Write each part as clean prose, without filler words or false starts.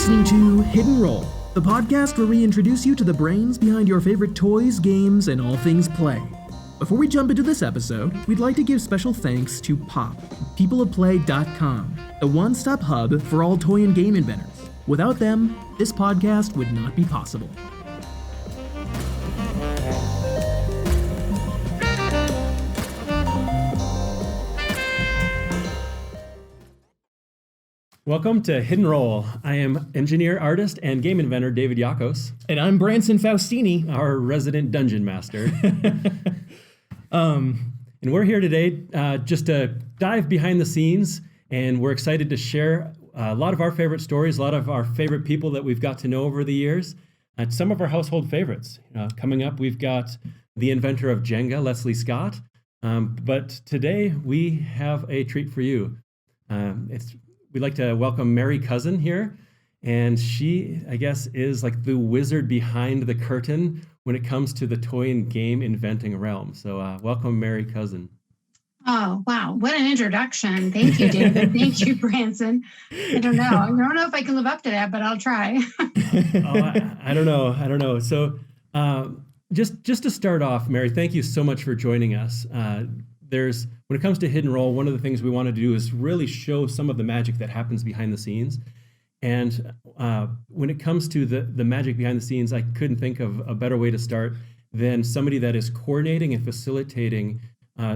listening to Hidden Roll, the podcast where we introduce you to the brains behind your favorite toys, games, and all things play. Before we jump into this episode, we'd like to give special thanks to POP, peopleofplay.com, the one-stop hub for all toy and game inventors. Without them, this podcast would not be possible. Welcome to Hidden Roll. I am engineer, artist, and game inventor David Yakos. And I'm Branson Faustini, our resident dungeon master. And we're here today just to dive behind the scenes, and we're excited to share a lot of our favorite stories, a lot of our favorite people that we've got to know over the years, and some of our household favorites. Coming up, we've got the inventor of Jenga, Leslie Scott. But today, we have a treat for you. We'd like to welcome Mary Couzin here, and she, I guess, is like the wizard behind the curtain when it comes to the toy and game inventing realm. So welcome, Mary Couzin. Oh, wow. What an introduction. Thank you, David. Thank you, Branson. I don't know if I can live up to that, but I'll try. I don't know. So just to start off, Mary, thank you so much for joining us. When it comes to Hidden Roll, one of the things we want to do is really show some of the magic that happens behind the scenes. And when it comes to the magic behind the scenes, I couldn't think of a better way to start than somebody that is coordinating and facilitating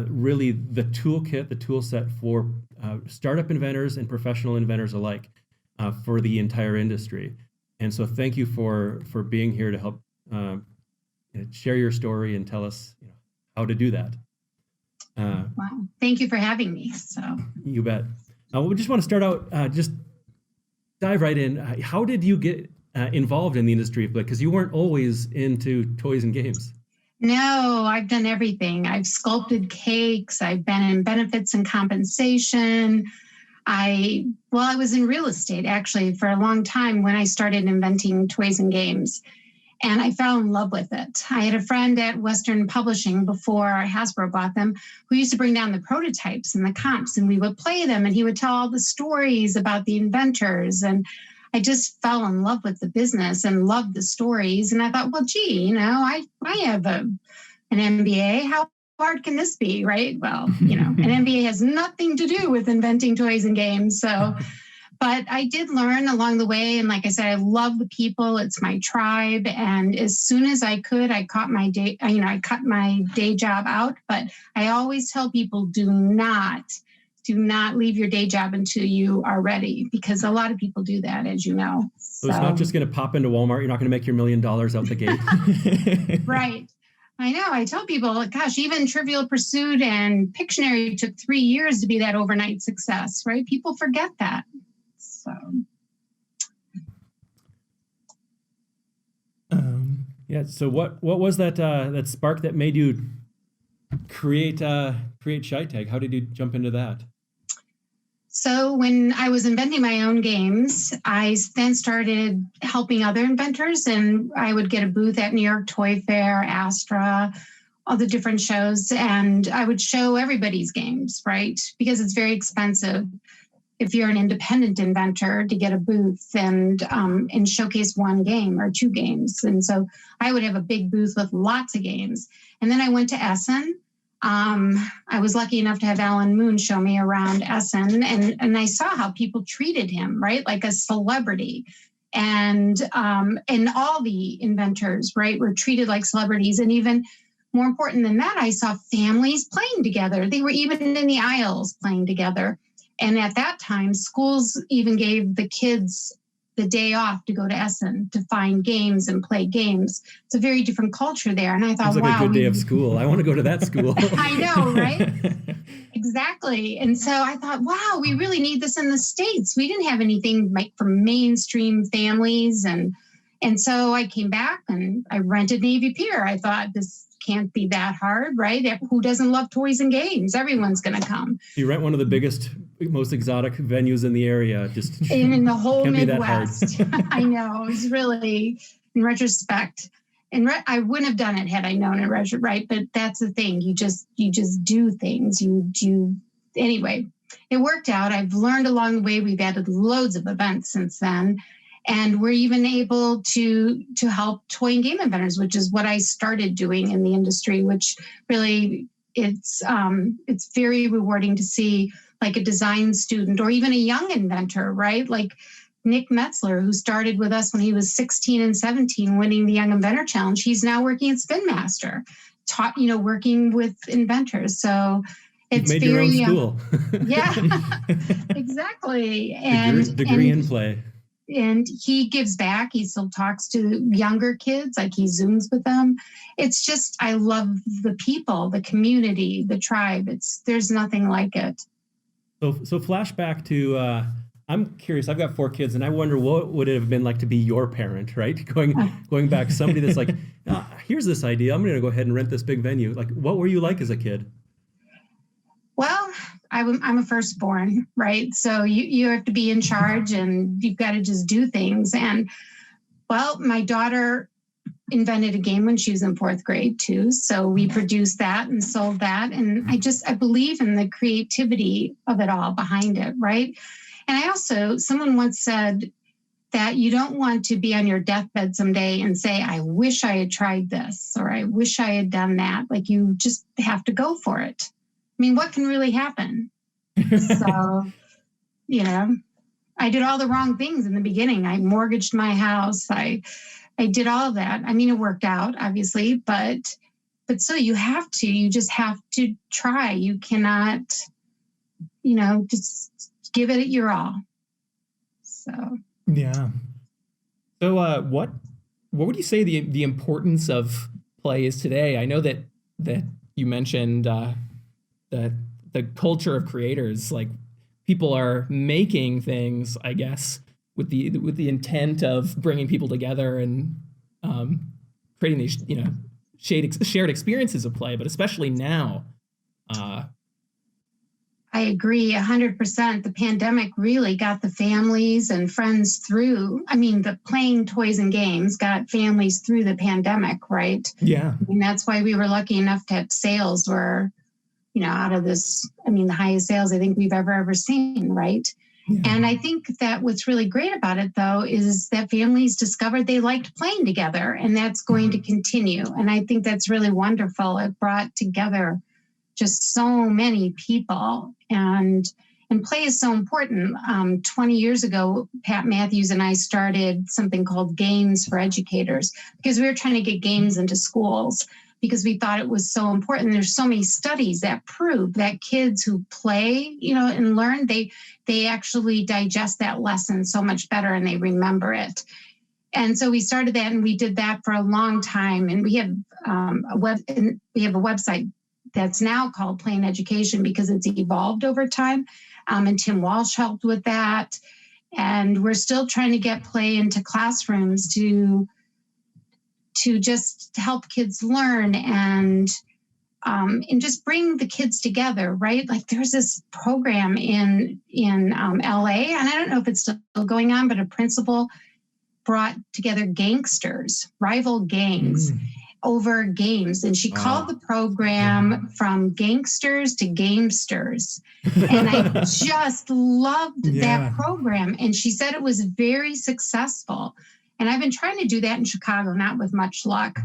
really the toolkit, the tool set for startup inventors and professional inventors alike for the entire industry. And so thank you for being here to help share your story and tell us how to do that. Wow. Thank you for having me. So you bet. We just want to start out, just dive right in. How did you get involved in the industry? Because you weren't always into toys and games. No, I've done everything. I've sculpted cakes. I've been in benefits and compensation. I was in real estate actually for a long time when I started inventing toys and games. And I fell in love with it. I had a friend at Western Publishing before Hasbro bought them who used to bring down the prototypes and the comps, and we would play them, and he would tell all the stories about the inventors. And I just fell in love with the business and loved the stories. And I thought, well, gee, I have an MBA. How hard can this be, right? Well, an MBA has nothing to do with inventing toys and games. But I did learn along the way. And like I said, I love the people. It's my tribe. And as soon as I could, I cut my day job out. But I always tell people, do not leave your day job until you are ready, because a lot of people do that, as you know. So it's not just going to pop into Walmart. You're not going to make your $1 million out the gate. Right. I know. I tell people, gosh, even Trivial Pursuit and Pictionary took 3 years to be that overnight success, right? People forget that. So what was that spark that made you create ChiTAG? How did you jump into that? So when I was inventing my own games, I then started helping other inventors, and I would get a booth at New York Toy Fair, Astra, all the different shows, and I would show everybody's games, right? Because it's very expensive if you're an independent inventor to get a booth and showcase one game or two games. And so I would have a big booth with lots of games. And then I went to Essen. I was lucky enough to have Alan Moon show me around Essen, and I saw how people treated him, right? Like a celebrity. And all the inventors, right, were treated like celebrities. And even more important than that, I saw families playing together. They were even in the aisles playing together. And at that time, schools even gave the kids the day off to go to Essen to find games and play games. It's a very different culture there. And I thought, sounds like a good day of school. I want to go to that school. I know, right? Exactly. And so I thought, wow, we really need this in the States. We didn't have anything like for mainstream families. And so I came back and I rented Navy Pier. I thought, this can't be that hard, right? Who doesn't love toys and games? Everyone's going to come. You rent one of the biggest, most exotic venues in the area. Just in the whole Midwest. I know. It was really, in retrospect, I wouldn't have done it had I known it, right? But that's the thing. You just do things. Anyway, it worked out. I've learned along the way. We've added loads of events since then. And we're even able to help toy and game inventors, which is what I started doing in the industry, which really it's very rewarding to see like a design student or even a young inventor, right? Like Nick Metzler, who started with us when he was 16 and 17, winning the Young Inventor Challenge. He's now working at Spin Master, working with inventors. So it's You've made very, your own school. Yeah, exactly. Degree in play. And he gives back. He still talks to younger kids, like he Zooms with them. It's just, I love the people, the community, the tribe. There's nothing like it. So flashback to, I'm curious, I've got 4 kids and I wonder what would it have been like to be your parent, right? Going back, somebody that's like, here's this idea. I'm going to go ahead and rent this big venue. Like, what were you like as a kid? Well, I'm a firstborn, right? So you have to be in charge and you've got to just do things. And well, my daughter invented a game when she was in 4th grade too. So we produced that and sold that. And I believe in the creativity of it all behind it, right? And someone once said that you don't want to be on your deathbed someday and say, I wish I had tried this, or I wish I had done that. Like you just have to go for it. I mean, what can really happen? So, I did all the wrong things in the beginning. I mortgaged my house. I did all of that. I mean, it worked out, obviously, but still you just have to try. You cannot, just give it your all. So. Yeah. So what would you say the importance of play is today? I know that you mentioned the culture of creators, like people are making things, I guess, with the intent of bringing people together and creating these shared experiences of play, but especially now. I agree 100%. The pandemic really got the families and friends through. I mean, the playing toys and games got families through the pandemic, right? Yeah. And that's why we were lucky enough to have sales were, out of this, the highest sales I think we've ever seen, right? Yeah. And I think that what's really great about it, though, is that families discovered they liked playing together, and that's going to continue. And I think that's really wonderful. It brought together just so many people, and play is so important. 20 years ago, Pat Matthews and I started something called Games for Educators because we were trying to get games into schools because we thought it was so important. There's so many studies that prove that kids who play, and learn, they actually digest that lesson so much better and they remember it. And so we started that, and we did that for a long time. And we have a website that's now called Play in Education because it's evolved over time. And Tim Walsh helped with that. And we're still trying to get play into classrooms to just help kids learn and just bring the kids together, right? Like there's this program in LA, and I don't know if it's still going on, but a principal brought together gangsters, rival gangs, over games. And she called the program From Gangsters to Gamesters. And I just loved that program. And she said it was very successful. And I've been trying to do that in Chicago, not with much luck.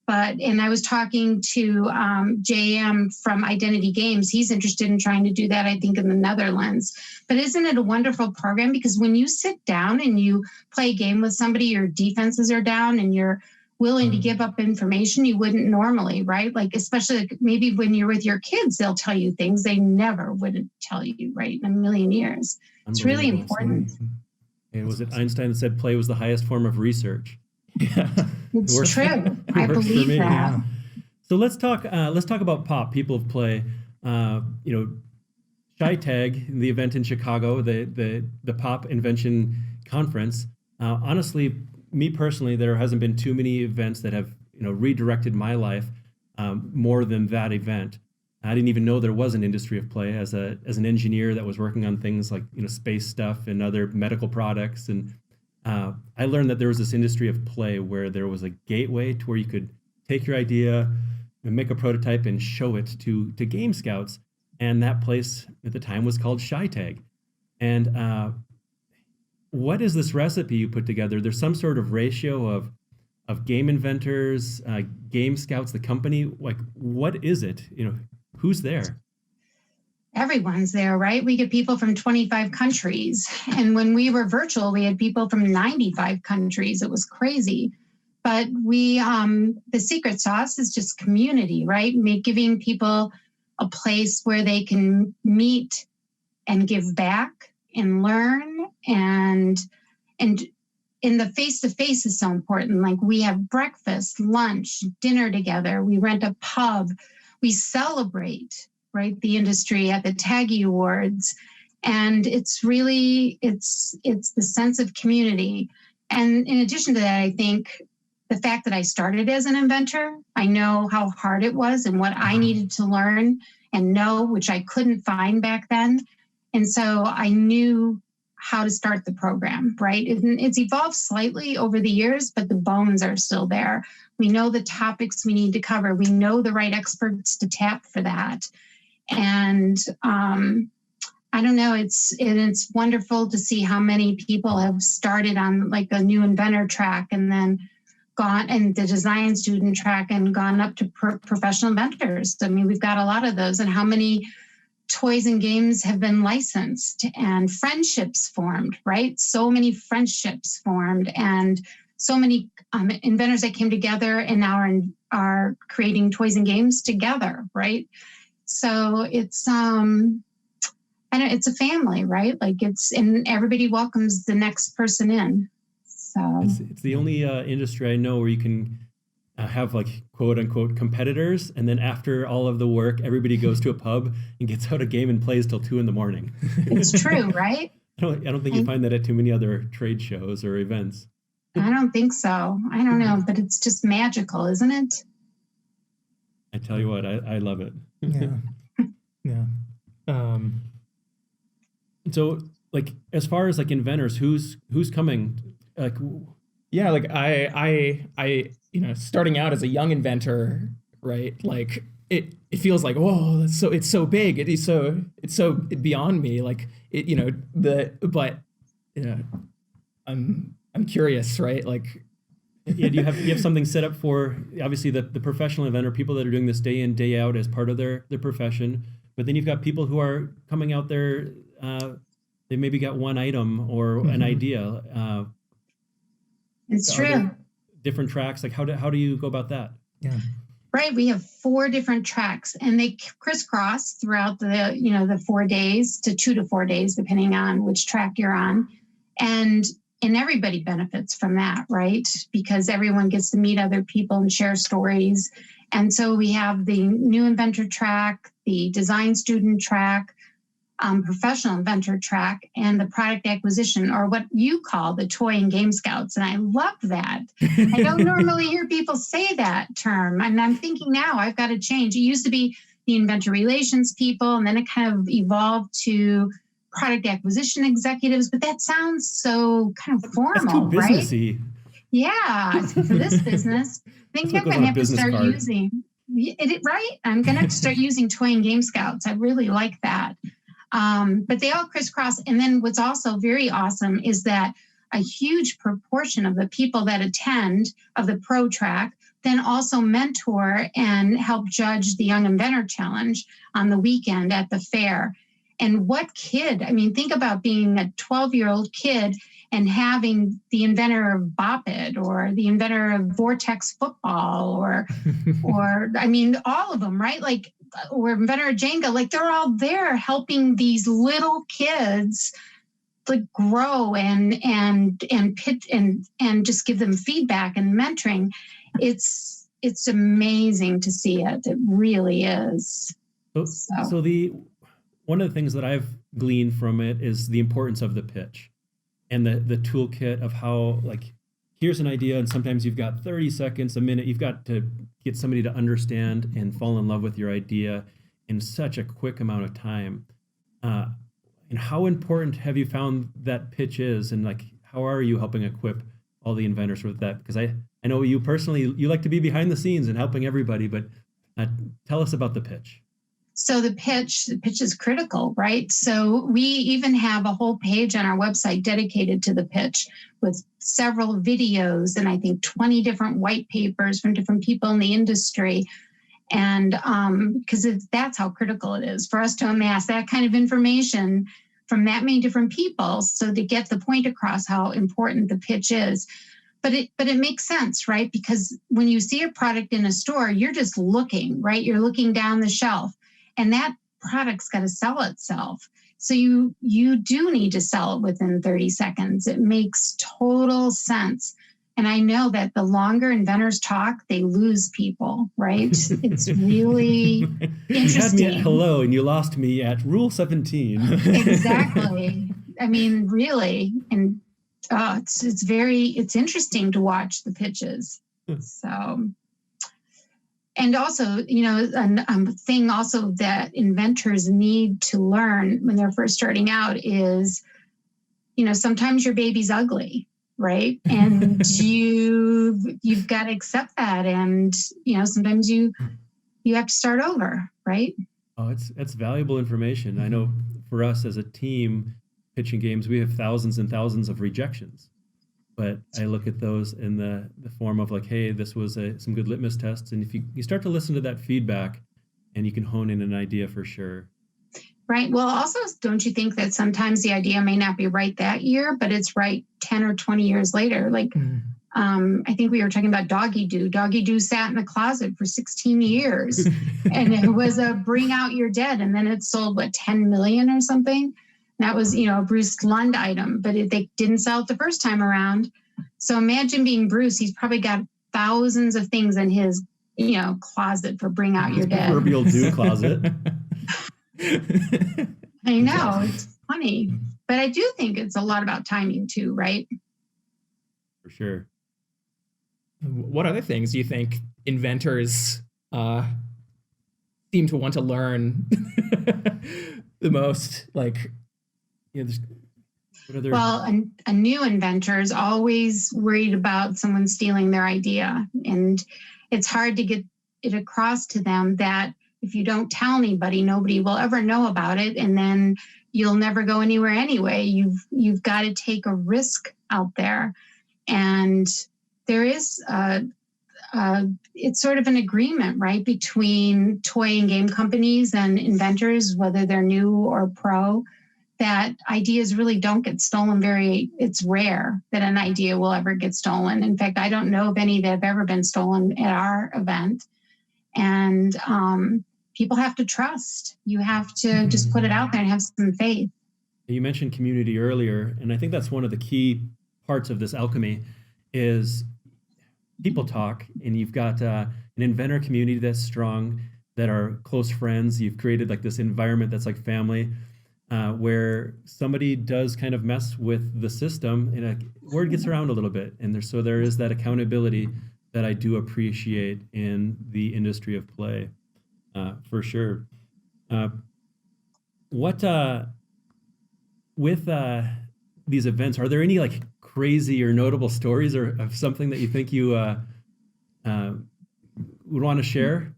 And I was talking to JM from Identity Games. He's interested in trying to do that, I think, in the Netherlands. But isn't it a wonderful program? Because when you sit down and you play a game with somebody, your defenses are down and you're willing to give up information you wouldn't normally, right? Like, especially maybe when you're with your kids, they'll tell you things they never would tell you, right? In a million years. It's really important. And was it Einstein that said play was the highest form of research? Yeah, it's true. I believe that. Yeah. So let's talk about POP, People of Play. ChiTAG, the event in Chicago, the POP Invention Conference. Honestly, me personally, there hasn't been too many events that have redirected my life more than that event. I didn't even know there was an industry of play as an engineer that was working on things like space stuff and other medical products, and I learned that there was this industry of play where there was a gateway to where you could take your idea and make a prototype and show it to game scouts, and that place at the time was called ChiTAG. And what is this recipe you put together? There's some sort of ratio of game inventors, game scouts, the company. Like, what is it? Who's there? Everyone's there, right? We get people from 25 countries. And when we were virtual, we had people from 95 countries. It was crazy. But the secret sauce is just community, right? Giving people a place where they can meet and give back and learn. And in the face-to-face is so important. Like, we have breakfast, lunch, dinner together. We rent a pub. We celebrate, right, the industry at the ChiTAG Awards. And it's really, it's the sense of community. And in addition to that, I think the fact that I started as an inventor, I know how hard it was and what I needed to learn and know, which I couldn't find back then. And so I knew how to start the program, right? It's evolved slightly over the years, but the bones are still there. We know the topics we need to cover. We know the right experts to tap for that. And I don't know, it's wonderful to see how many people have started on like a new inventor track and then gone and the design student track and gone up to professional inventors. I mean, we've got a lot of those, and how many toys and games have been licensed and friendships formed, right? So many friendships formed and so many inventors that came together and now are creating toys and games together, right? So it's it's a family, right? Like and everybody welcomes the next person in. So it's the only industry I know where you can have like quote unquote competitors, and then after all of the work, everybody goes to a pub and gets out a game and plays till 2 a.m. It's true, right? I don't think you find that at too many other trade shows or events. I don't think so. I don't know, but it's just magical, isn't it? I tell you what, I love it. Yeah. Yeah. So like, as far as like inventors, who's coming? Like, yeah, like I starting out as a young inventor, right? Like it feels like, whoa, it's so big. It's so beyond me. Like I'm curious, right? Like, yeah, do you have something set up for obviously the professional inventor, people that are doing this day in, day out as part of their profession, but then you've got people who are coming out there, they maybe got one item or an idea. It's true. Different tracks, like how do you go about that? Yeah. Right. We have 4 different tracks and they crisscross throughout the 4 days to 2 to 4 days, depending on which track you're on. And everybody benefits from that, right? Because everyone gets to meet other people and share stories. And so we have the new inventor track, the design student track, professional inventor track, and the product acquisition, or what you call the toy and game scouts. And I love that. I don't normally hear people say that term. And I'm thinking now I've got to change. It used to be the inventor relations people, and then it kind of evolved to product acquisition executives, but that sounds so kind of formal, that's too businessy, right? Yeah, for this business, I think I'm going to have to start using it, right? I'm going to have to start using toy and game scouts. I really like that. But they all crisscross. And then what's also very awesome is that a huge proportion of the people that attend of the pro track then also mentor and help judge the Young Inventor Challenge on the weekend at the fair. And what kid, I mean, think about being a 12-year-old kid and having the inventor of Bop It or the inventor of Vortex Football or I mean, all of them, right? Like, or inventor of Jenga, like they're all there helping these little kids like grow and pitch and just give them feedback and mentoring. It's amazing to see it. It really is. So one of the things that I've gleaned from it is the importance of the pitch and the toolkit of how, like, here's an idea, and sometimes you've got 30 seconds, a minute. You've got to get somebody to understand and fall in love with your idea in such a quick amount of time. And how important have you found that pitch is, and like, how are you helping equip all the inventors with that? Because I know you personally, you like to be behind the scenes and helping everybody, but tell us about the pitch. So the pitch is critical, right? So we even have a whole page on our website dedicated to the pitch with several videos and I think 20 different white papers from different people in the industry. And because that's how critical it is for us to amass that kind of information from that many different people. So to get the point across how important the pitch is. But it makes sense, right? Because when you see a product in a store, you're just looking, right? You're looking down the shelf. And that product's got to sell itself. So you do need to sell it within 30 seconds. It makes total sense. And I know that the longer inventors talk, they lose people, right? It's really interesting. You had me at hello and you lost me at rule 17. Exactly. I mean, really. And it's interesting to watch the pitches. So... And also, a thing also that inventors need to learn when they're first starting out is, sometimes your baby's ugly, right? And you've got to accept that. And, sometimes you have to start over, right? Oh, it's valuable information. I know for us as a team pitching games, we have thousands and thousands of rejections. But I look at those in the form of like, hey, this was some good litmus tests. And if you start to listen to that feedback and you can hone in an idea for sure. Right. Well, also, don't you think that sometimes the idea may not be right that year, but it's right 10 or 20 years later? Like, I think we were talking about Doggy Doo. Doggy Doo sat in the closet for 16 years and it was a bring out your dead. And then it sold, 10 million or something? That was, a Bruce Lund item, but they didn't sell it the first time around. So imagine being Bruce. He's probably got thousands of things in his, closet for bring out your dead. Proverbial do closet. I know, it's funny. But I do think it's a lot about timing too, right? For sure. What other things do you think inventors seem to want to learn the most? Like, what other... Well, a new inventor is always worried about someone stealing their idea. And it's hard to get it across to them that if you don't tell anybody, nobody will ever know about it. And then you'll never go anywhere anyway. You've got to take a risk out there. And there is it's sort of an agreement, right, between toy and game companies and inventors, whether they're new or pro, that ideas really don't get stolen it's rare that an idea will ever get stolen. In fact, I don't know of any that have ever been stolen at our event. And people have to trust. You have to just put it out there and have some faith. You mentioned community earlier, and I think that's one of the key parts of this alchemy is people talk, and you've got an inventor community that's strong, that are close friends. You've created like this environment that's like family, where somebody does kind of mess with the system and word gets around a little bit. And there is that accountability that I do appreciate in the industry of play, for sure. With these events, are there any like crazy or notable stories or of something that you think you would want to share?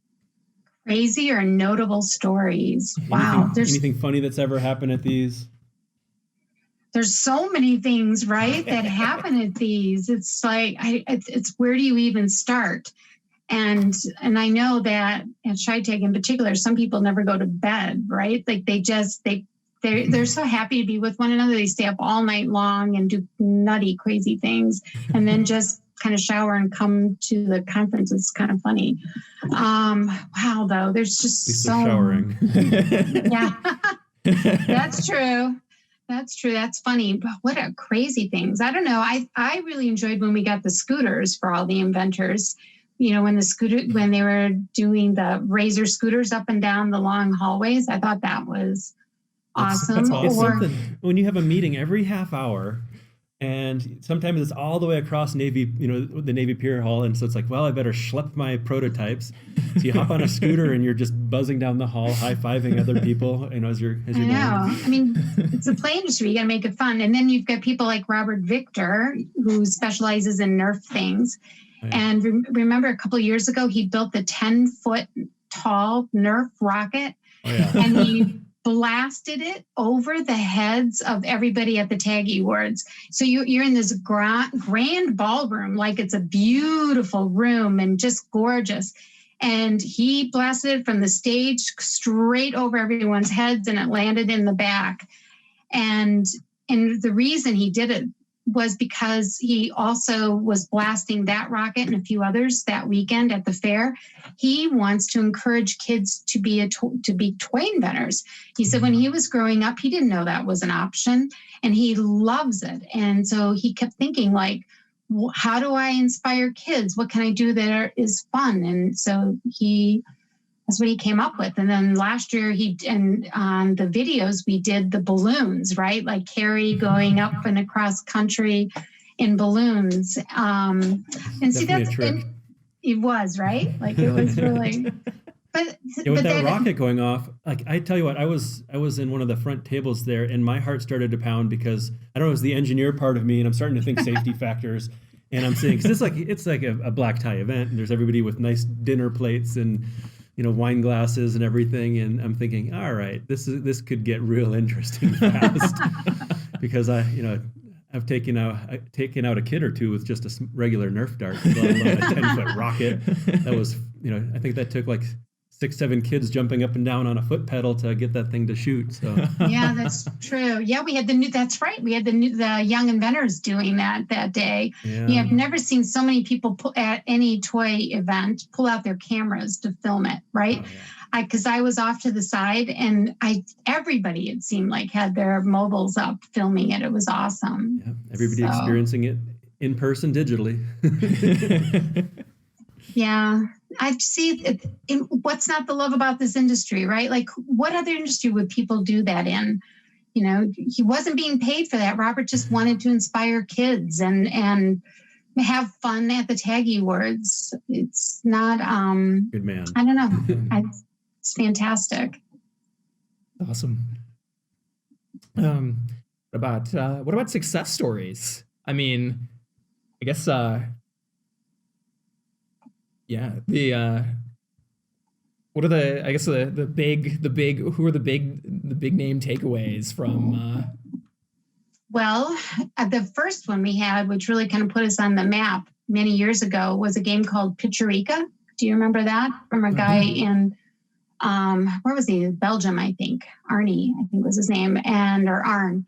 Crazy or notable stories? Wow. Anything funny that's ever happened at these? There's so many things, right, that happen at these. It's like, it's where do you even start? And I know that at ChiTAG in particular, some people never go to bed, right? Like they're so happy to be with one another. They stay up all night long and do nutty, crazy things, and then just kind of shower and come to the conference. It's kind of funny. Wow, though, there's just so showering. Yeah, that's true. That's true. That's funny. But what a crazy things. I don't know. I really enjoyed when we got the scooters for all the inventors. When they were doing the Razor scooters up and down the long hallways. I thought that was awesome. That's awesome. It's something when you have a meeting every half hour, and sometimes it's all the way across Navy, the Navy Pier Hall, and so it's like, well, I better schlep my prototypes. So you hop on a scooter and you're just buzzing down the hall, high-fiving other people, as you're I know. Going. I mean, it's a play industry. You got to make it fun. And then you've got people like Robert Victor, who specializes in Nerf things. Right. And remember a couple of years ago, he built the 10-foot tall Nerf rocket, Oh, yeah. and he blasted it over the heads of everybody at the TAG Awards. So you're in this grand ballroom, like it's a beautiful room and just gorgeous. And he blasted it from the stage straight over everyone's heads, and it landed in the back. And the reason he did it was because he also was blasting that rocket and a few others that weekend at the fair. He wants to encourage kids to be toy inventors. He said when he was growing up, he didn't know that was an option, and he loves it. And so he kept thinking, like, how do I inspire kids? What can I do that is fun? And so that's what he came up with. And then last year on the videos, we did the balloons, right? Like Carrie going up and across country in balloons. And see, that's, it was, right? Like it was really, but with that rocket going off, like I tell you what, I was in one of the front tables there, and my heart started to pound because I don't know, it was the engineer part of me, and I'm starting to think safety factors. And I'm saying, because it's like a black tie event, and there's everybody with nice dinner plates and wine glasses and everything, and I'm thinking, all right, this could get real interesting fast, because I've taken out a kid or two with just a regular Nerf dart, let alone a 10-foot rocket. That was, I think that took like 6-7 kids jumping up and down on a foot pedal to get that thing to shoot. So yeah, that's true. Yeah, we had that's right. We had the young inventors doing that day. Yeah. I've never seen so many people at any toy event pull out their cameras to film it. Right. Oh, yeah. Because I was off to the side, and everybody, it seemed like, had their mobiles up filming it. It was awesome. Yeah, everybody experiencing it in person digitally. Yeah, I see. What's not the love about this industry, right? Like, what other industry would people do that in? He wasn't being paid for that. Robert just wanted to inspire kids and have fun at the TAG Awards. It's not. Good man. I don't know. It's fantastic. Awesome. What about success stories? I mean, I guess. Yeah. What are the big who are the big name takeaways from? Well, the first one we had, which really kind of put us on the map many years ago, was a game called Picharika. Do you remember that? From a guy in, where was he? Belgium, I think. Arnie, I think was his name, or Arn.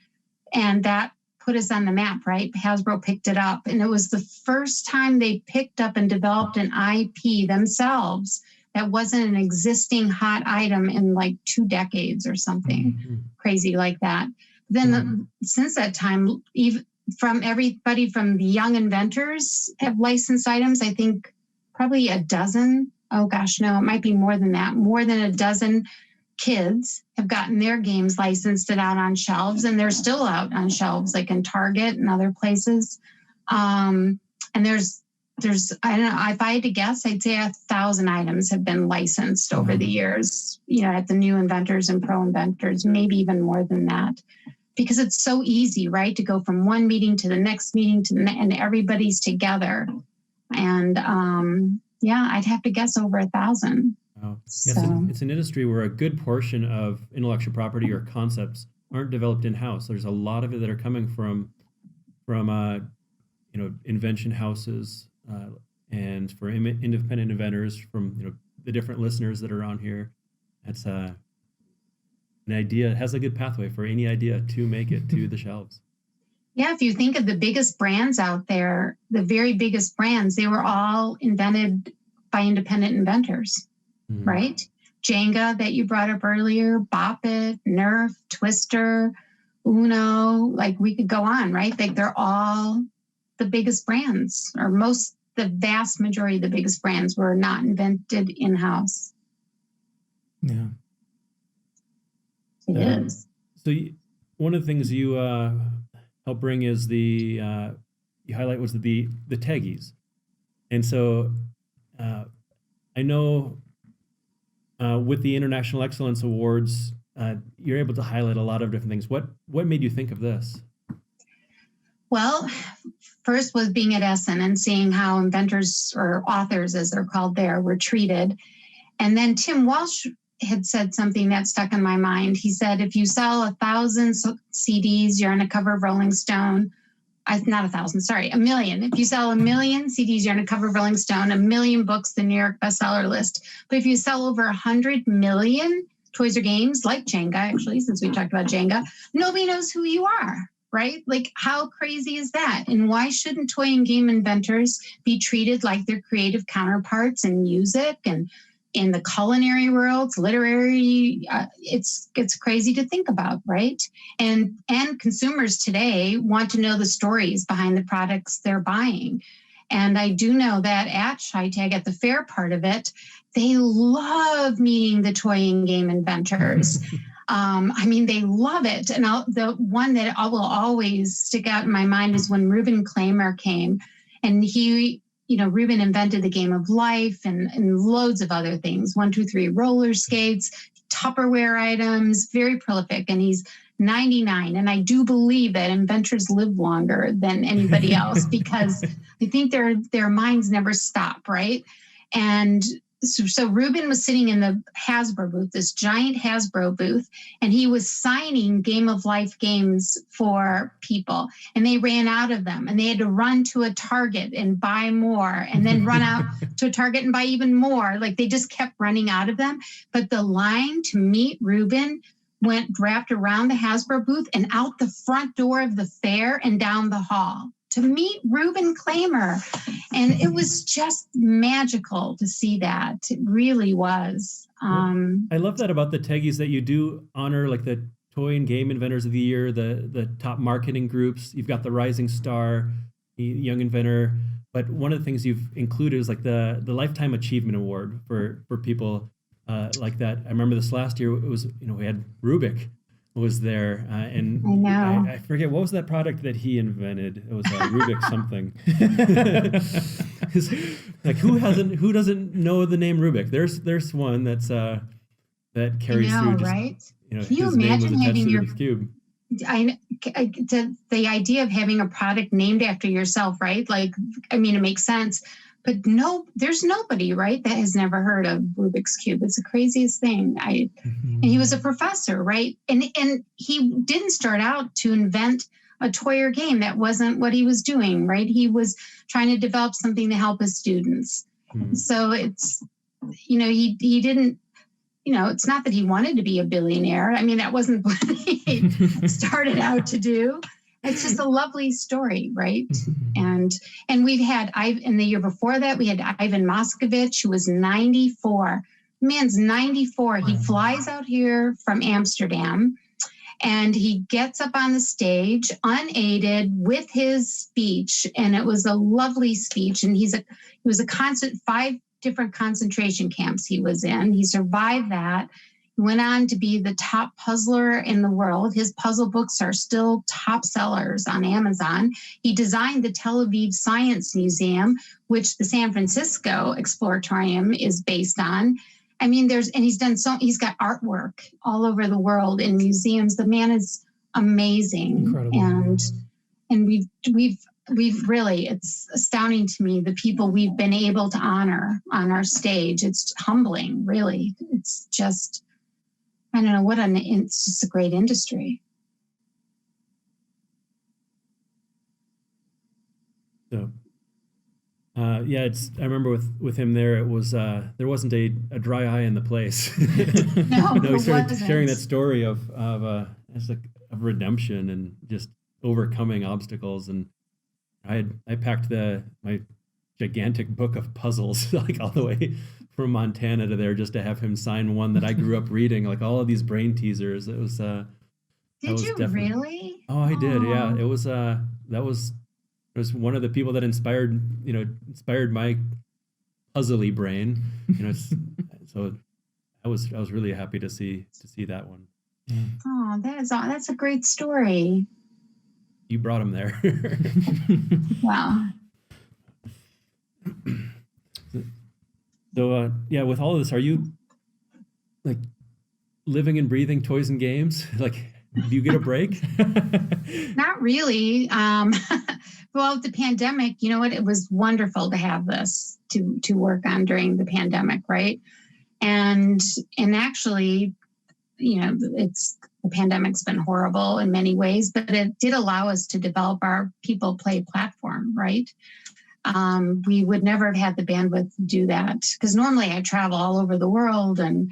And that put us on the map, right? Hasbro picked it up. And it was the first time they picked up and developed an IP themselves that wasn't an existing hot item in like 2 decades or something crazy like that. Then since that time, even from everybody from the young inventors have licensed items, I think probably a dozen. Oh gosh, no, it might be more than that. More than a dozen kids have gotten their games licensed and out on shelves, and they're still out on shelves, like in Target and other places. And there's, I don't know, if I had to guess, I'd say 1,000 items have been licensed over the years, at the new inventors and pro inventors, maybe even more than that, because it's so easy, right? To go from one meeting to the next meeting and everybody's together. And I'd have to guess over 1,000. Wow. So. It's an industry where a good portion of intellectual property or concepts aren't developed in-house. There's a lot of it that are coming from invention houses and for independent inventors, from the different listeners that are on here. That's an idea. It has a good pathway for any idea to make it to the shelves. Yeah, if you think of the biggest brands out there, the very biggest brands, they were all invented by independent inventors. Right? Jenga that you brought up earlier, Bop It, Nerf, Twister, Uno, like we could go on, right? Like they're all the biggest brands, or the vast majority of the biggest brands were not invented in-house. Yeah. It is. So one of the things you help bring is you highlight was the taggies. And so I know with the International Excellence Awards, you're able to highlight a lot of different things. What made you think of this? Well, first was being at Essen and seeing how inventors, or authors as they're called there, were treated. And then Tim Walsh had said something that stuck in my mind. He said, if you sell 1,000 CDs, you're on a cover of Rolling Stone. Not 1,000, sorry, 1 million. If you sell 1 million CDs, you're on a cover of Rolling Stone, 1 million books, the New York bestseller list. But if you sell over 100 million toys or games, like Jenga, actually, since we talked about Jenga, nobody knows who you are, right? Like, how crazy is that? And why shouldn't toy and game inventors be treated like their creative counterparts in music and in the culinary worlds, literary? It's crazy to think about, right? And consumers today want to know the stories behind the products they're buying. And I do know that at ChiTAG, at the fair part of it, they love meeting the toy and game inventors. They love it. And the one that will always stick out in my mind is when Reuben Klamer came, and Reuben invented the game of life and loads of other things, 1, 2, 3 roller skates, Tupperware items, very prolific. And he's 99. And I do believe that inventors live longer than anybody else because I think their minds never stop, right? And so Reuben was sitting in the Hasbro booth, this giant Hasbro booth, and he was signing Game of Life games for people. And they ran out of them, and they had to run to a Target and buy more, and then run out to a Target and buy even more. Like, they just kept running out of them. But the line to meet Reuben wrapped around the Hasbro booth and out the front door of the fair and down the hall to meet Reuben Klamer. And it was just magical to see that. It really was. I love that about the Taggies, that you do honor like the toy and game inventors of the year, the top marketing groups. You've got the Rising Star, the Young Inventor. But one of the things you've included is like the Lifetime Achievement Award for people like that. I remember this last year, it was, we had Rubik was there, and I know. I forget, what was that product that he invented? It was Rubik something. Like, who doesn't know the name Rubik? There's one that's that carries through. Just, right? Can you his name was imagine attached having to your the cube. the idea of having a product named after yourself, right? Like, it makes sense. But there's nobody, right, that has never heard of Rubik's Cube. It's the craziest thing. And he was a professor, right? And he didn't start out to invent a toy or game. That wasn't what he was doing, right? He was trying to develop something to help his students. So it's, he didn't, it's not that he wanted to be a billionaire. That wasn't what he started out to do. It's just a lovely story, right? And we've had, in the year before that, we had Ivan Moskovich, who was 94. Man's 94. He flies out here from Amsterdam, and he gets up on the stage unaided with his speech, and it was a lovely speech. And he was a constant 5 different concentration camps he was in. He survived that. Went on to be the top puzzler in the world. His puzzle books are still top sellers on Amazon. He designed the Tel Aviv Science Museum, which the San Francisco Exploratorium is based on. He's got artwork all over the world in museums. The man is amazing. Incredible. And we've really, it's astounding to me, the people we've been able to honor on our stage. It's humbling, really. It's just, I don't know it's just a great industry. So, I remember with him there, it was, there wasn't a dry eye in the place. No, he started sharing that story of redemption and just overcoming obstacles. And I packed my gigantic book of puzzles, like all the way from Montana to there, just to have him sign one that I grew up reading, like all of these brain teasers. It was Did you really? Oh, I did. Yeah. It was one of the people that inspired my puzzly brain. So I was really happy to see that one. Oh, that's a great story. You brought him there. Wow. So, with all of this, are you like living and breathing toys and games? Like, do you get a break? Not really. Well, the pandemic, it was wonderful to have this to work on during the pandemic, right? And actually, the pandemic's been horrible in many ways, but it did allow us to develop our People Play platform, right? We would never have had the bandwidth to do that, because normally I travel all over the world and,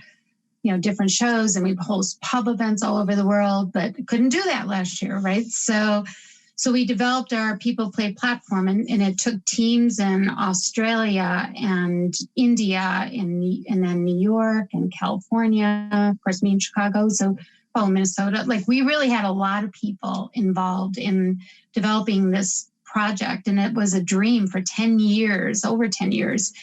different shows, and we host pub events all over the world, but couldn't do that last year, right? So we developed our People Play platform, and it took teams in Australia and India and then New York and California, of course, me in Chicago, Minnesota. Like, we really had a lot of people involved in developing this project, and it was a dream for 10 years, over 10 years.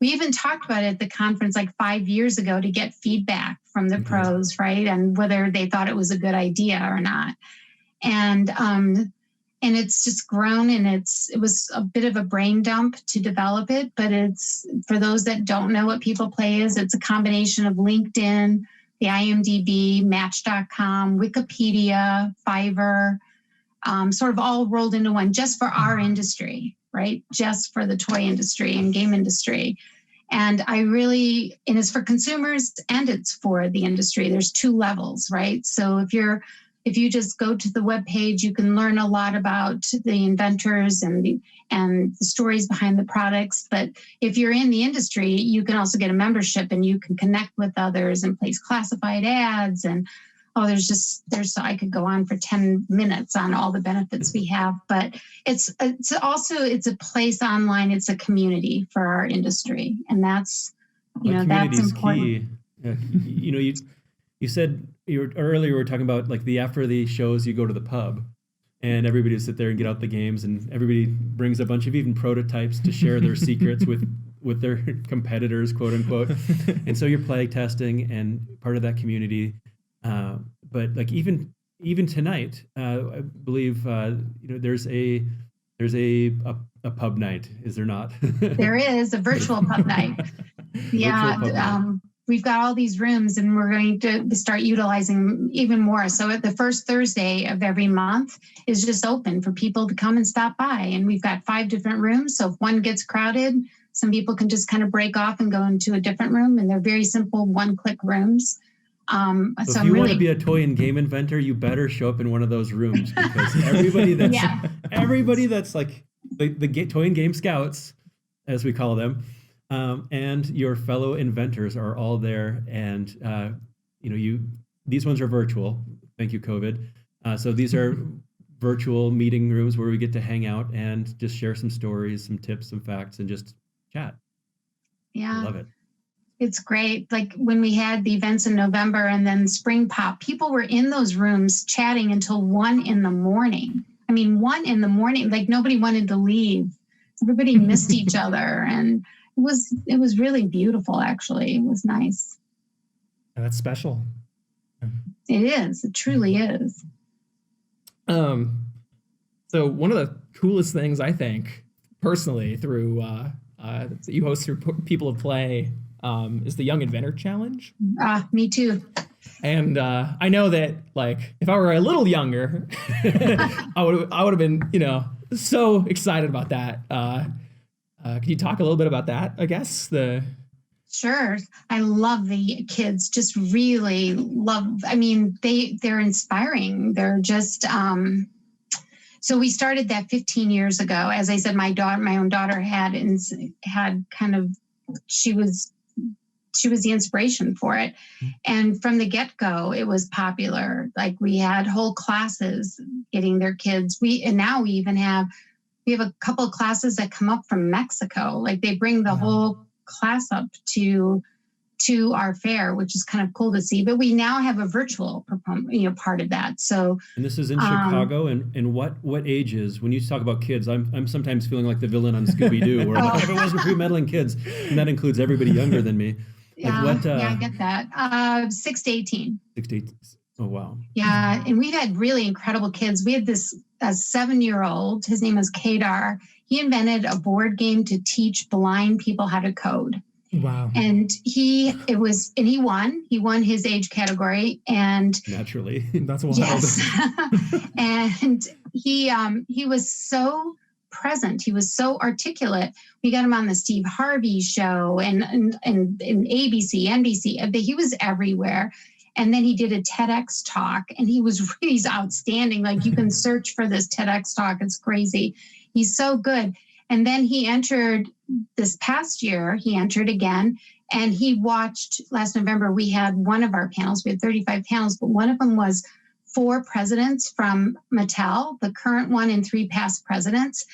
We even talked about it at the conference like 5 years ago to get feedback from the pros, right? And whether they thought it was a good idea or not. And it's just grown, and it was a bit of a brain dump to develop it, but it's, for those that don't know what People Play is, it's a combination of LinkedIn, the IMDb, Match.com, Wikipedia, Fiverr, sort of all rolled into one, just for our industry, right? Just for the toy industry and game industry. And it's for consumers and it's for the industry. There's 2 levels, right? So if you just go to the webpage, you can learn a lot about the inventors and the stories behind the products. But if you're in the industry, you can also get a membership, and you can connect with others and place classified ads. And I could go on for 10 minutes on all the benefits we have. But it's a place online. It's a community for our industry, and that's that's important. Key. You said earlier we were talking about, like, after the shows you go to the pub, and everybody will sit there and get out the games, and everybody brings a bunch of even prototypes to share their secrets with their competitors, quote unquote. And so you're play testing and part of that community. But like even tonight, I believe there's a pub night, is there not? There is a virtual pub night. Yeah. We've got all these rooms, and we're going to start utilizing even more. So at the first Thursday of every month is just open for people to come and stop by. And we've got 5 different rooms. So if one gets crowded, some people can just kind of break off and go into a different room. And they're very simple one-click rooms. So if you want to be a toy and game inventor, you better show up in one of those rooms, because everybody that's like the toy and game scouts, as we call them, and your fellow inventors are all there. And these ones are virtual. Thank you, COVID. So these are virtual meeting rooms where we get to hang out and just share some stories, some tips, some facts, and just chat. Yeah, I love it. It's great. Like when we had the events in November and then Spring Pop, people were in those rooms chatting until 1 a.m. I mean, 1 a.m, like nobody wanted to leave. Everybody missed each other. And it was really beautiful, actually. It was nice. That's special. It is. It truly is. So one of the coolest things, I think, personally, through that you host through People of Play, is the Young Inventor Challenge. Me too. And I know that, like, if I were a little younger, I would have been, so excited about that. Could you talk a little bit about that? I guess Sure. I love the kids. Just really love. I mean, they're inspiring. They're just. So we started that 15 years ago. As I said, my own daughter had kind of. She was the inspiration for it. And from the get-go, it was popular. Like, we had whole classes getting their kids. Now we even have a couple of classes that come up from Mexico. Like, they bring the whole class up to our fair, which is kind of cool to see. But we now have a virtual part of that. So, and this is in Chicago. And what ages? When you talk about kids, I'm sometimes feeling like the villain on Scooby-Doo, where if it wasn't for meddling kids, and that includes everybody younger than me. Like I get that. 6 to 18. 6 to 18. Oh, wow. Yeah, and we've had really incredible kids. We had this 7-year-old. His name was Kadar. He invented a board game to teach blind people how to code. Wow. And he won. He won his age category, and naturally, that's wild. Yes. And he was so present. He was so articulate. We got him on the Steve Harvey show and ABC, NBC. He was everywhere. And then he did a TEDx talk, and he's outstanding. Like, you can search for this TEDx talk. It's crazy. He's so good. And then he entered this past year, he entered again, and he watched last November. We had one of our panels, we had 35 panels, but one of them was 4 presidents from Mattel, the current one and 3 past presidents.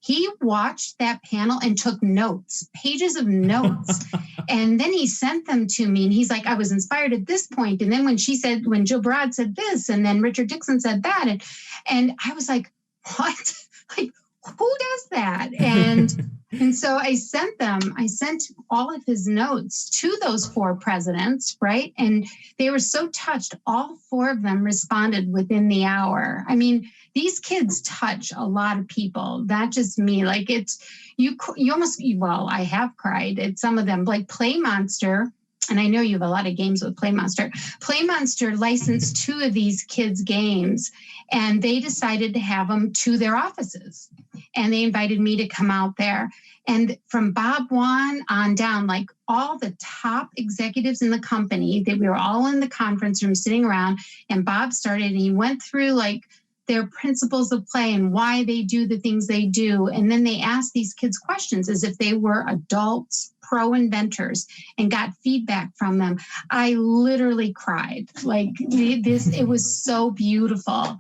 He watched that panel and took notes, pages of notes. And then he sent them to me, and he's like, I was inspired at this point. And then when Jill Barad said this, and then Richard Dixon said that. And I was like, what? Like, who does that? And so I sent all of his notes to those 4 presidents, right? And they were so touched. All 4 of them responded within the hour. I mean, these kids touch a lot of people, not just me. Like, it's, you almost, well, I have cried at some of them, like Play Monster. And I know you have a lot of games with Play Monster. Play Monster licensed 2 of these kids' games, and they decided to have them to their offices. And they invited me to come out there. And from Bob Wan on down, like all the top executives in the company, we were all in the conference room sitting around, and Bob started, and he went through like their principles of play and why they do the things they do. And then they asked these kids questions as if they were adults, pro inventors, and got feedback from them. I literally cried. Like, it was so beautiful.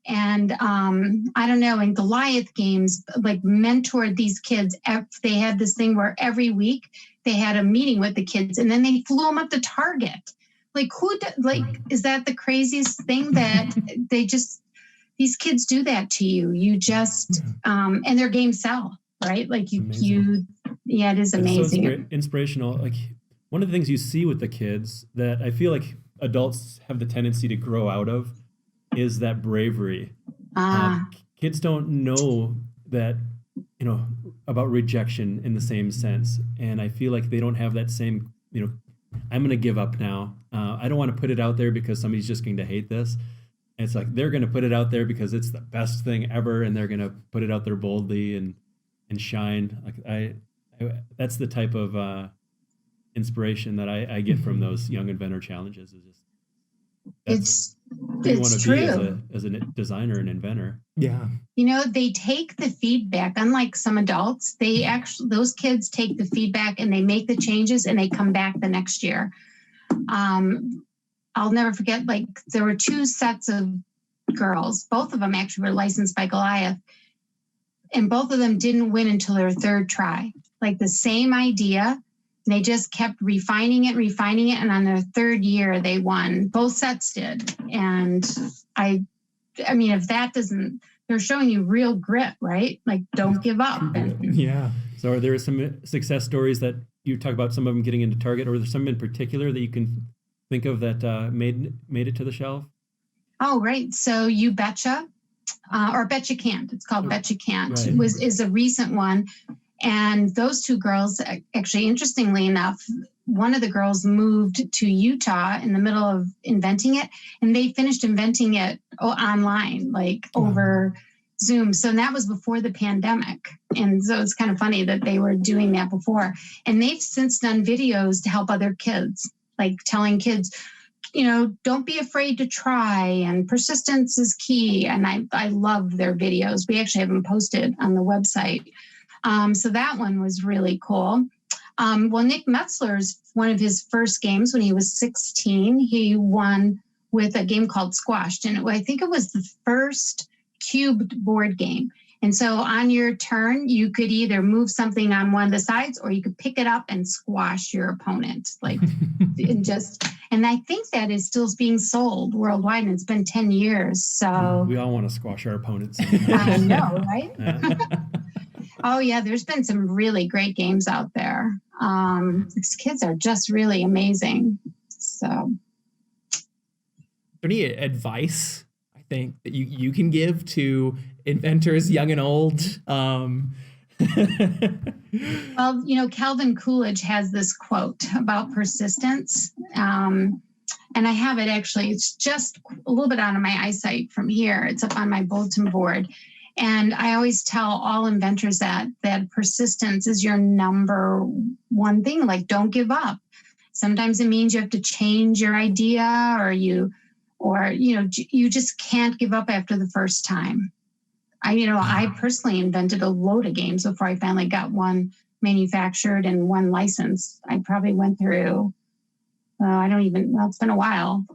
And I don't know, in Goliath games, like, mentored these kids. They had this thing where every week they had a meeting with the kids, and then they flew them up to Target. Like, is that the craziest thing that these kids do that to you? You just, and their games sell, right? Like, it is amazing. It's so inspirational. Like, one of the things you see with the kids that I feel like adults have the tendency to grow out of is that bravery. Kids don't know that, about rejection in the same sense. And I feel like they don't have that same, I'm going to give up now. I don't want to put it out there because somebody's just going to hate this. And it's like, they're going to put it out there because it's the best thing ever. And they're going to put it out there boldly and shine. Like, that's the type of inspiration that I get from those Young Inventor Challenges. It's true. As a designer and inventor. Yeah. They take the feedback, unlike some adults. Those kids take the feedback and they make the changes, and they come back the next year. I'll never forget, like, there were 2 sets of girls. Both of them actually were licensed by Goliath, and both of them didn't win until their 3rd try. Like, the same idea. They just kept refining it. And on their 3rd year, they won. Both sets did. And I mean, if that doesn't, they're showing you real grit, right? Like, don't give up. Yeah. So are there some success stories that you talk about, some of them getting into Target, or are there some in particular that you can think of that made it to the shelf? Oh, right. So You Betcha, or Betcha Can't. It's called Betcha Can't. Right. Is a recent one. And those 2 girls, actually, interestingly enough, one of the girls moved to Utah in the middle of inventing it, and they finished inventing it online, like over Zoom. So that was before the pandemic. And so it's kind of funny that they were doing that before. And they've since done videos to help other kids, like telling kids, don't be afraid to try, and persistence is key. And I love their videos. We actually have them posted on the website. So that one was really cool. Well, Nick Metzler's, one of his first games when he was 16, he won with a game called Squashed. And I think it was the first cubed board game. And so on your turn, you could either move something on one of the sides, or you could pick it up and squash your opponent. Like, and I think that is still being sold worldwide, and it's been 10 years. So we all want to squash our opponents. I know, right? Yeah. Oh, yeah, there's been some really great games out there. These kids are just really amazing. So, is there any advice, I think, that you can give to inventors, young and old? Well, Calvin Coolidge has this quote about persistence. And I have it, actually. It's just a little bit out of my eyesight from here. It's up on my bulletin board. And I always tell all inventors that persistence is your number one thing. Like, don't give up. Sometimes it means you have to change your idea, or you just can't give up after the first time. I personally invented a load of games before I finally got one manufactured and one licensed. I probably went through, it's been a while,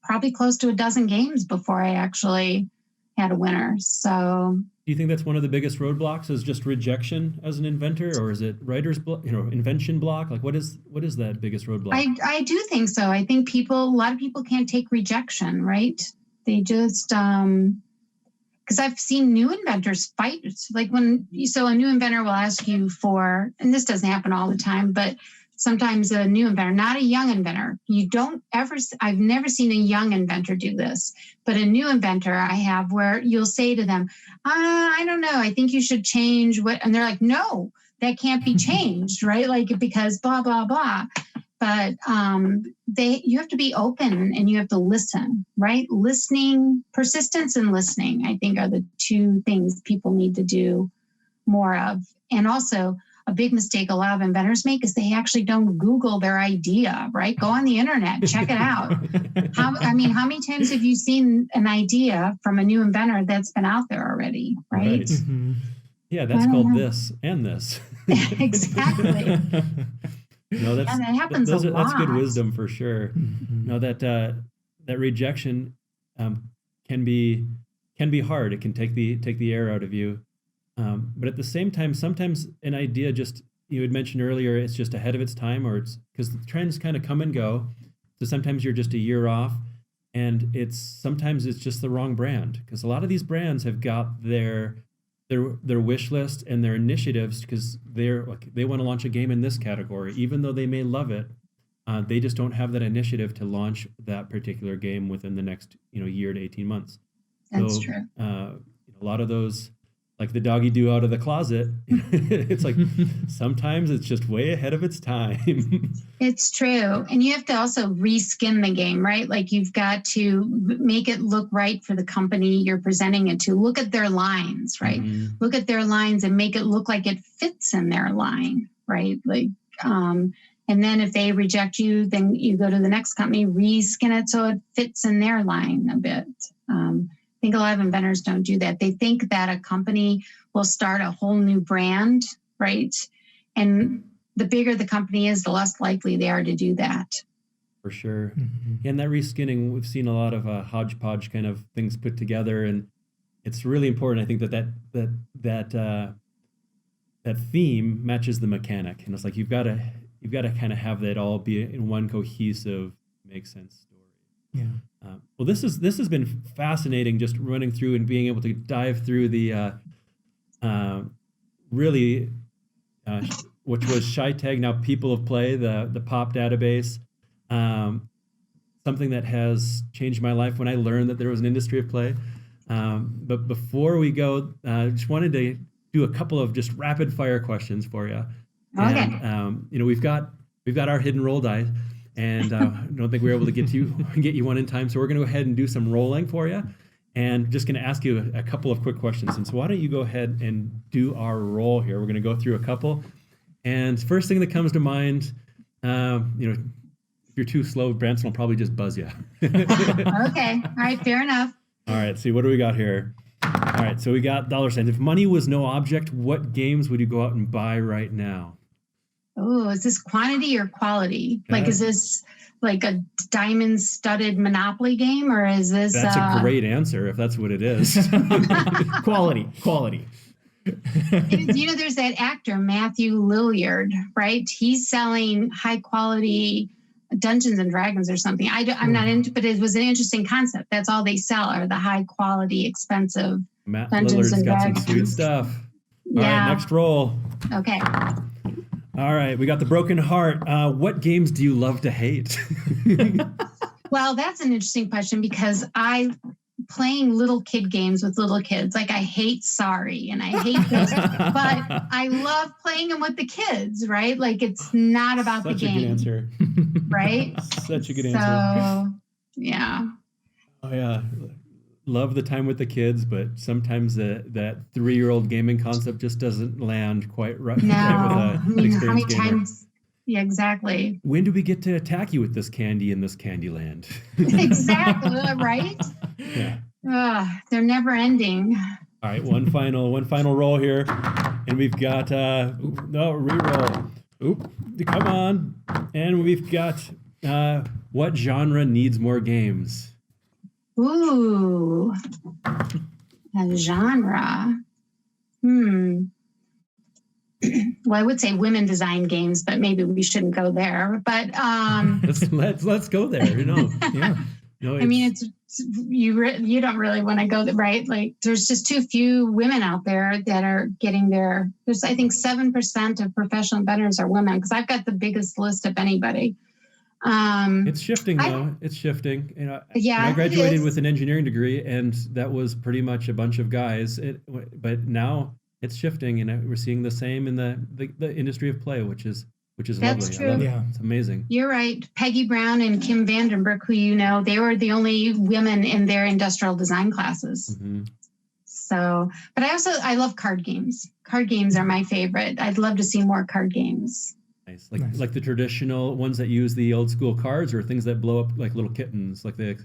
probably close to a dozen games before I actually had a winner. So do you think that's one of the biggest roadblocks, is just rejection as an inventor, or is it writer's block, invention block? Like, what is that biggest roadblock? I do think so. I think a lot of people can't take rejection, right? They just, because I've seen new inventors fight. Like a new inventor will ask you for, and this doesn't happen all the time, but sometimes a new inventor, not a young inventor. I've never seen a young inventor do this, but a new inventor I have, where you'll say to them, I don't know, I think you should change what, and they're like, no, that can't be changed, right? Like, because blah, blah, blah. But you have to be open and you have to listen, right? Persistence and listening, I think, are the two things people need to do more of. And also, a big mistake a lot of inventors make is they actually don't Google their idea, right? Go on the internet, check it out. How many times have you seen an idea from a new inventor that's been out there already, right? Mm-hmm. Yeah, that's called this and this. Exactly. That happens a lot. That's good wisdom for sure. Mm-hmm. That rejection can be hard. It can take the air out of you. But at the same time, sometimes an idea, just, you had mentioned earlier, it's just ahead of its time, or it's because the trends kind of come and go. So sometimes you're just a year off, and sometimes it's just the wrong brand, because a lot of these brands have got their wish list and their initiatives, because they want to launch a game in this category, even though they may love it. They just don't have that initiative to launch that particular game within the next year to 18 months. That's true. A lot of those, like the doggy doo out of the closet, it's like sometimes it's just way ahead of its time. It's true. And you have to also reskin the game, right? Like, you've got to make it look right for the company you're presenting it to. Look at their lines, right? Mm-hmm. Look at their lines and make it look like it fits in their line, right? Like, and then if they reject you, then you go to the next company, reskin it so it fits in their line a bit. I think a lot of inventors don't do that. They think that a company will start a whole new brand, right? And the bigger the company is, the less likely they are to do that. For sure. Mm-hmm. And that reskinning, we've seen a lot of hodgepodge kind of things put together, and it's really important. I think that theme matches the mechanic, and it's like you've got to kind of have that all be in one cohesive, make sense story. Yeah. Well, this has been fascinating, just running through and being able to dive through the which was ChiTAG, now People of Play, the POP database, something that has changed my life when I learned that there was an industry of play. But before we go, I just wanted to do a couple of just rapid fire questions for you. Okay. And we've got our hidden roll die. And I don't think we were able to get you one in time. So we're going to go ahead and do some rolling for you. And just going to ask you a couple of quick questions. And so why don't you go ahead and do our roll here? We're going to go through a couple. And first thing that comes to mind, if you're too slow, Branson will probably just buzz you. Okay. All right. Fair enough. All right. See, what do we got here? All right. So we got $. If money was no object, what games would you go out and buy right now? Oh, is this quantity or quality? Okay. Like, is this like a diamond-studded Monopoly game, or is this? That's a great answer if that's what it is. Quality. There's that actor, Matthew Lillard, right? He's selling high-quality Dungeons and Dragons or something. I'm not into, but it was an interesting concept. That's all they sell are the high-quality, expensive Matt Dungeons Lillard's and got Dragons. some sweet stuff. All Yeah. right, next roll. Okay. All right, we got the broken heart. What games do you love to hate? Well, that's an interesting question, because playing little kid games with little kids, like I hate Sorry and I hate this, but I love playing them with the kids, right? Like, it's not about Such the game. a good answer. Right? Such a good answer. So, yeah. Oh yeah, love the time with the kids, but sometimes that 3-year-old gaming concept just doesn't land quite right, No, right with an how many experienced gamer. times? Yeah, exactly. When do we get to attack you with this candy in this candy land? Exactly, right? Yeah. They're never ending. All right, one final roll here, and we've got reroll. Oop, come on, and we've got what genre needs more games? Ooh, a genre. Well, I would say women design games, but maybe we shouldn't go there. But let's go there. Yeah. No, I mean, it's you don't really want to go there, right? Like, there's just too few women out there that are getting there. There's, I think, 7% of professional inventors are women, because I've got the biggest list of anybody. It's shifting though. It's shifting. Yeah, I graduated with an engineering degree, and that was pretty much a bunch of guys. But now it's shifting, and we're seeing the same in the industry of play, which is That's lovely. true. I love Yeah. it. It's amazing. You're right. Peggy Brown and Kim Vandenberg, who they were the only women in their industrial design classes. Mm-hmm. So, but I love card games. Card games are my favorite. I'd love to see more card games. Nice. Like the traditional ones that use the old school cards, or things that blow up like little kittens, like the.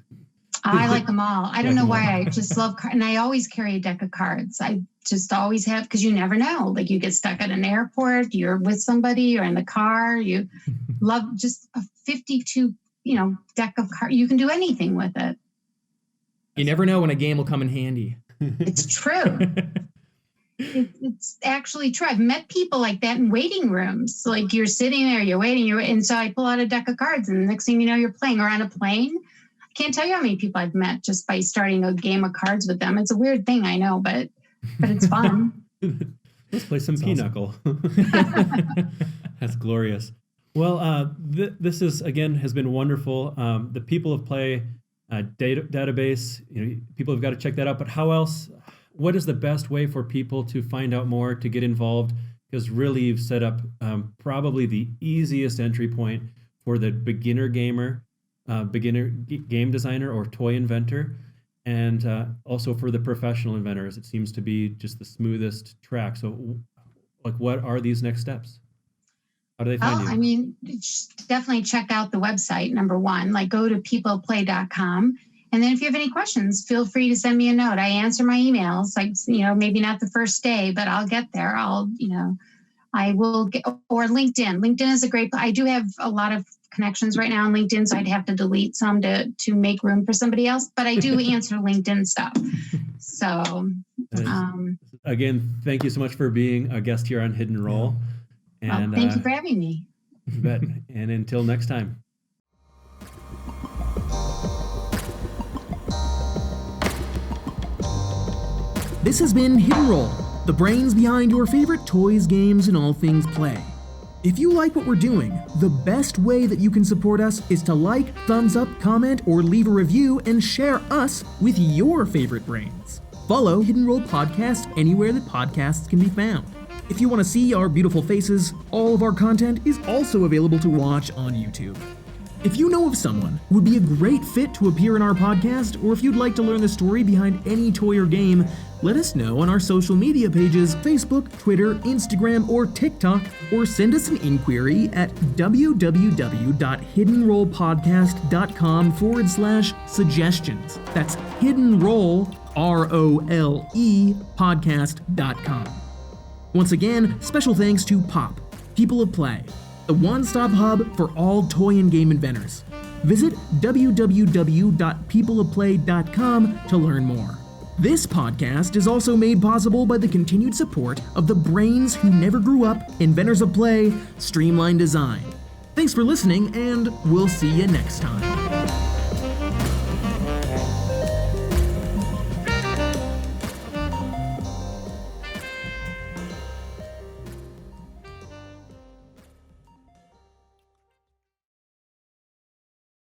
I like them all. I don't know why. All. I just love cards. And I always carry a deck of cards. I just always have, because you never know. Like, you get stuck at an airport, you're with somebody, you're in the car, you love just a 52, deck of cards. You can do anything with it. You never know when a game will come in handy. It's true. It's actually true. I've met people like that in waiting rooms. Like, you're sitting there, you're waiting, and so I pull out a deck of cards, and the next thing you know, you're playing. Or on a plane. I can't tell you how many people I've met just by starting a game of cards with them. It's a weird thing, I know, but it's fun. Let's play some pinochle. That's glorious. Well, this has been wonderful. The People of Play database, people have got to check that out. But how else? What is the best way for people to find out more, to get involved? Because really, you've set up probably the easiest entry point for the beginner gamer, beginner game designer or toy inventor, and also for the professional inventors. It seems to be just the smoothest track. So, like, what are these next steps? How do they find you? I mean, definitely check out the website, number one. Like, go to peopleplay.com. And then if you have any questions, feel free to send me a note. I answer my emails, like, maybe not the first day, but I'll get there. I will get, or LinkedIn. LinkedIn is a great, I do have a lot of connections right now on LinkedIn, so I'd have to delete some to make room for somebody else, but I do answer LinkedIn stuff. So, again, thank you so much for being a guest here on Hidden Roll. And thank you for having me. You bet. And until next time. This has been Hidden Roll, the brains behind your favorite toys, games, and all things play. If you like what we're doing, the best way that you can support us is to like, thumbs up, comment, or leave a review and share us with your favorite brains. Follow Hidden Roll Podcast anywhere that podcasts can be found. If you want to see our beautiful faces, all of our content is also available to watch on YouTube. If you know of someone who would be a great fit to appear in our podcast, or if you'd like to learn the story behind any toy or game, let us know on our social media pages, Facebook, Twitter, Instagram, or TikTok, or send us an inquiry at www.hiddenrollpodcast.com/suggestions. That's Hidden Roll, ROLE, podcast.com. Once again, special thanks to POP, People of Play, the one-stop hub for all toy and game inventors. Visit www.peopleofplay.com to learn more. This podcast is also made possible by the continued support of the brains who never grew up, inventors of play, Streamline Design. Thanks for listening, and we'll see you next time.